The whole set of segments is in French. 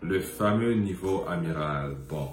Le fameux niveau amiral. Bon,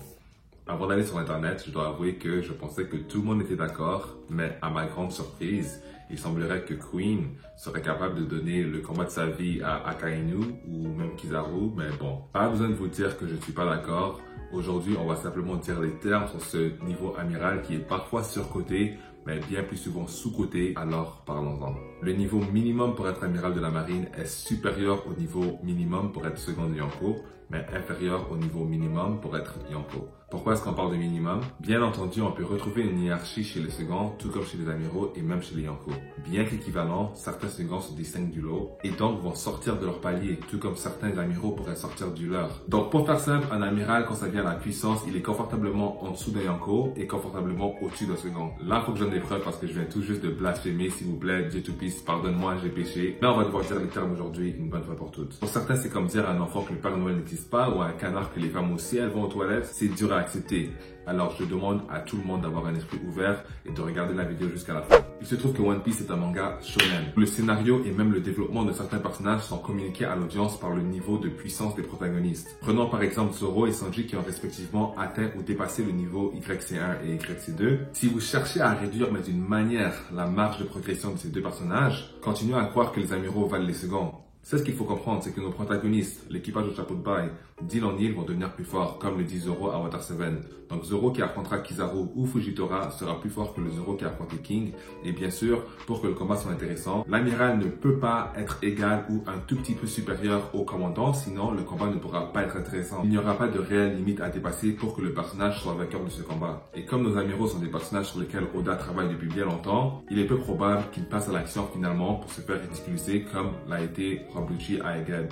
avant d'aller sur Internet, je dois avouer que je pensais que tout le monde était d'accord, mais à ma grande surprise, il semblerait que Queen serait capable de donner le combat de sa vie à Akainu ou même Kizaru, mais bon, pas besoin de vous dire que je ne suis pas d'accord. Aujourd'hui, on va simplement dire les termes sur ce niveau amiral qui est parfois surcoté, mais bien plus souvent sous-coté, alors parlons-en. Le niveau minimum pour être amiral de la marine est supérieur au niveau minimum pour être second de Yonko, mais inférieur au niveau minimum pour être Yonko. Pourquoi est-ce qu'on parle de minimum? Bien entendu, on peut retrouver une hiérarchie chez les seconds, tout comme chez les amiraux et même chez les Yonko. Bien qu'équivalents, certains seconds se distinguent du lot et donc vont sortir de leur palier, tout comme certains amiraux pourraient sortir du leur. Donc pour faire simple, un amiral, quand ça vient à la puissance, il est confortablement en dessous d'un Yonko et confortablement au-dessus d'un second. Là, il faut que je donne des preuves parce que je viens tout juste de blasphémer, s'il vous plaît, Dieu tout puisse, pardonne-moi, j'ai péché. Là, on va devoir dire les termes aujourd'hui une bonne fois pour toutes. Pour certains, c'est comme dire à un enfant que le Père Noël n'existe pas ou à un canard que les femmes aussi, elles vont aux toilettes. C'est dur à accepter. Alors, je demande à tout le monde d'avoir un esprit ouvert et de regarder la vidéo jusqu'à la fin. Il se trouve que One Piece est un manga shonen. Le scénario et même le développement de certains personnages sont communiqués à l'audience par le niveau de puissance des protagonistes. Prenons par exemple Zoro et Sanji qui ont respectivement atteint ou dépassé le niveau YC1 et YC2. Si vous cherchez à réduire, mais d'une manière, la marge de progression de ces deux personnages, continuez à croire que les amiraux valent les seconds. C'est ce qu'il faut comprendre, c'est que nos protagonistes, l'équipage au chapeau de paille, d'île en île vont devenir plus forts, comme le dit Zoro à Water 7. Donc Zoro qui affrontera Kizaru ou Fujitora sera plus fort que le Zoro qui a affronté King. Et bien sûr, pour que le combat soit intéressant, l'amiral ne peut pas être égal ou un tout petit peu supérieur au commandant, sinon le combat ne pourra pas être intéressant. Il n'y aura pas de réelle limite à dépasser pour que le personnage soit vainqueur de ce combat. Et comme nos amiraux sont des personnages sur lesquels Oda travaille depuis bien longtemps, il est peu probable qu'il passe à l'action finalement pour se faire ridiculiser comme l'a été Rabuchi à Egghead.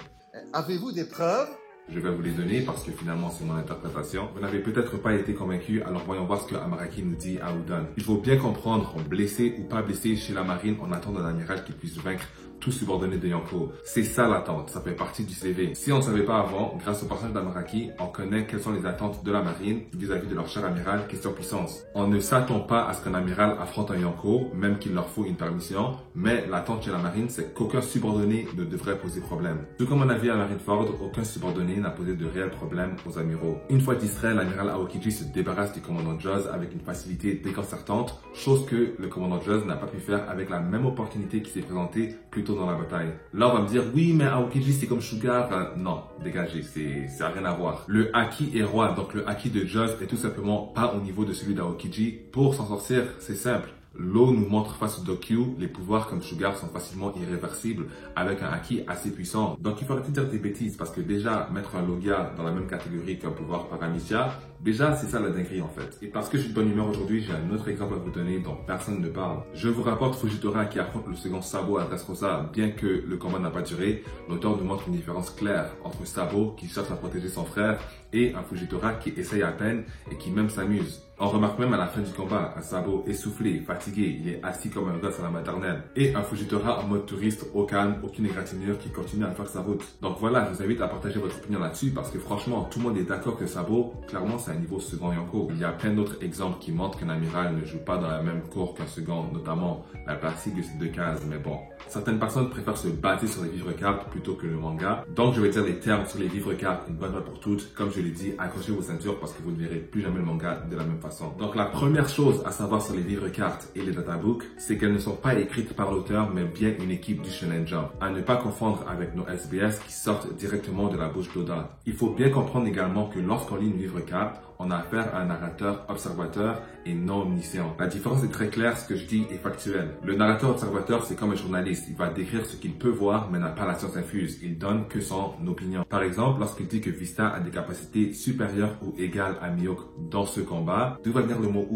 Avez-vous des preuves? Je vais vous les donner parce que finalement c'est mon interprétation. Vous n'avez peut-être pas été convaincu, alors voyons voir ce que Amaraki nous dit à Udon. Il faut bien comprendre, blessé ou pas blessé chez la marine, on attend d'un amiral qui puisse vaincre tout subordonné de Yonko. C'est ça l'attente, ça fait partie du CV. Si on ne savait pas avant, grâce au personnage d'Amaraki, on connaît quelles sont les attentes de la marine vis-à-vis de leur cher amiral, question puissance. On ne s'attend pas à ce qu'un amiral affronte un Yonko, même qu'il leur faut une permission, mais l'attente chez la marine, c'est qu'aucun subordonné ne devrait poser problème. Tout comme on a vu à Marineford, aucun subordonné n'a posé de réels problèmes aux amiraux. Une fois distrait, l'amiral Aokiji se débarrasse du commandant Joz avec une facilité déconcertante, chose que le commandant Joz n'a pas pu faire avec la même opportunité qui s'est présentée plus tôt dans la bataille. Là, on va me dire, oui, mais Aokiji, c'est comme Sugar. Non, dégagez, ça n'a rien à voir. Le Haki est roi, donc le Haki de Joz est tout simplement pas au niveau de celui d'Aokiji. Pour s'en sortir, c'est simple. L'eau nous montre face au Dokyu, les pouvoirs comme Sugar sont facilement irréversibles avec un Haki assez puissant. Donc il faut arrêter de dire des bêtises parce que déjà, mettre un Logia dans la même catégorie qu'un pouvoir Paramecia, déjà c'est ça la dinguerie en fait. Et parce que je suis de bonne humeur aujourd'hui, j'ai un autre exemple à vous donner dont personne ne parle. Je vous rapporte Fujitora qui affronte le second Sabo à Dressrosa. Bien que le combat n'a pas duré, l'auteur nous montre une différence claire entre Sabo qui cherche à protéger son frère et un Fujitora qui essaye à peine et qui même s'amuse. On remarque même à la fin du combat un Sabo essoufflé, fatigué, il est assis comme un gosse à la maternelle. Et un Fujitora en mode touriste, au calme, aucune égratignure qui continue à faire sa route. Donc voilà, je vous invite à partager votre opinion là-dessus parce que franchement, tout le monde est d'accord que Sabo, clairement c'est un niveau second Yonko. Il y a plein d'autres exemples qui montrent qu'un amiral ne joue pas dans la même cour qu'un second, notamment la classique de ces deux cases, mais bon. Certaines personnes préfèrent se bâtir sur les livres-cartes plutôt que le manga. Donc je vais dire les termes sur les livres-cartes une bonne fois pour toutes. Comme je l'ai dit, accrochez vos ceintures parce que vous ne verrez plus jamais le manga de la même façon. Donc la première chose à savoir sur les livres-cartes et les databooks, c'est qu'elles ne sont pas écrites par l'auteur, mais bien une équipe du Shonen Jump. À ne pas confondre avec nos SBS qui sortent directement de la bouche d'Oda. Il faut bien comprendre également que lorsqu'on lit une livre-carte, on a affaire à un narrateur observateur et non omniscient. La différence est très claire, ce que je dis est factuel. Le narrateur observateur, c'est comme un journaliste. Il va décrire ce qu'il peut voir, mais n'a pas la science infuse. Il donne que son opinion. Par exemple, lorsqu'il dit que Vista a des capacités supérieures ou égales à Mihawk dans ce combat, d'où va venir le mot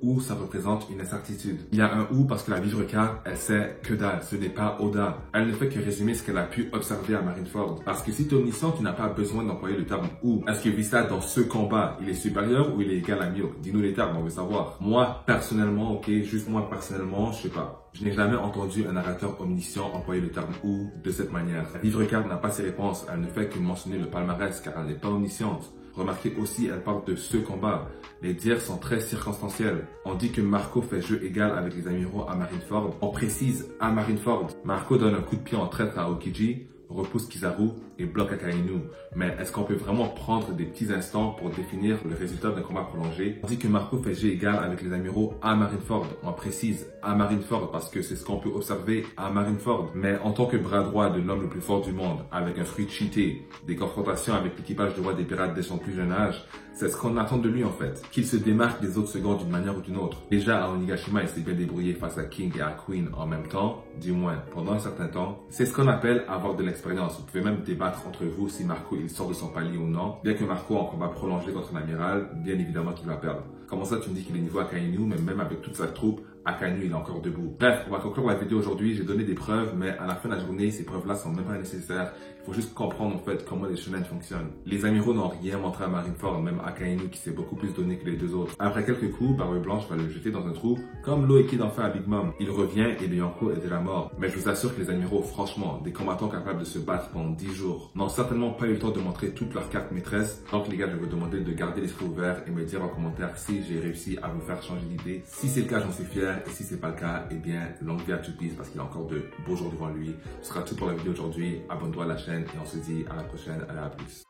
ou ça représente une incertitude. Il y a un ou parce que la livre-carte, elle sait que dalle, ce n'est pas Oda. Elle ne fait que résumer ce qu'elle a pu observer à Marineford. Parce que si tu es omniscient, tu n'as pas besoin d'employer le terme ou. Est-ce que Vista, dans ce combat, il est supérieur ou il est égal à Mihawk? Dis-nous les termes, on veut savoir. Moi, personnellement, juste moi personnellement, je sais pas. Je n'ai jamais entendu un narrateur omniscient employer le terme ou de cette manière. La livre-carte n'a pas ses réponses, elle ne fait que mentionner le palmarès car elle n'est pas omnisciente. Remarquez aussi, elle parle de ce combat. Les dires sont très circonstanciels. On dit que Marco fait jeu égal avec les amiraux à Marineford. On précise à Marineford. Marco donne un coup de pied en traître à Aokiji. repousse Kizaru et bloque Akainu. Mais est-ce qu'on peut vraiment prendre des petits instants pour définir le résultat d'un combat prolongé? On dit que Marco fait jeu égal avec les amiraux à Marineford. On précise à Marineford parce que c'est ce qu'on peut observer à Marineford. Mais en tant que bras droit de l'homme le plus fort du monde, avec un fruit cheaté, des confrontations avec l'équipage de roi des pirates dès son plus jeune âge, c'est ce qu'on attend de lui en fait. Qu'il se démarque des autres secondes d'une manière ou d'une autre. Déjà à Onigashima, il s'est bien débrouillé face à King et à Queen en même temps, du moins pendant un certain temps. C'est ce qu'on appelle avoir de l'expérience. Vous pouvez même débattre entre vous si Marco il sort de son palier ou non. Bien que Marco en combat prolongé contre un amiral, bien évidemment qu'il va perdre. Comment ça tu me dis qu'il est niveau Akainu, mais même avec toute sa troupe, Akainu il est encore debout. Bref, on va conclure la vidéo aujourd'hui. J'ai donné des preuves, mais à la fin de la journée, ces preuves-là sont même pas nécessaires. Il faut juste comprendre en fait comment les shonen fonctionnent. Les amiraux n'ont rien montré à Marineford, même Akainu qui s'est beaucoup plus donné que les deux autres. Après quelques coups, Barbe Blanche va le jeter dans un trou, comme Loeki d'en fait à Big Mom. Il revient et le Yonko est déjà mort. Mais je vous assure que les amiraux, franchement, des combattants capables de se battre pendant 10 jours, n'ont certainement pas eu le temps de montrer toutes leurs cartes maîtresses. Donc les gars, je vais vous demander de garder l'esprit ouvert et me dire en commentaire si j'ai réussi à vous faire changer d'idée. Si c'est le cas, j'en suis fier. Et si c'est pas le cas, eh bien, longue vie à Two Piece parce qu'il a encore de beaux jours devant lui. Ce sera tout pour la vidéo aujourd'hui. Abonne-toi à la chaîne et on se dit à la prochaine. Allez, à plus.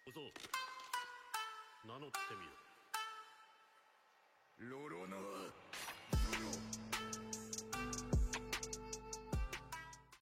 小僧名乗ってみよ。ロロノア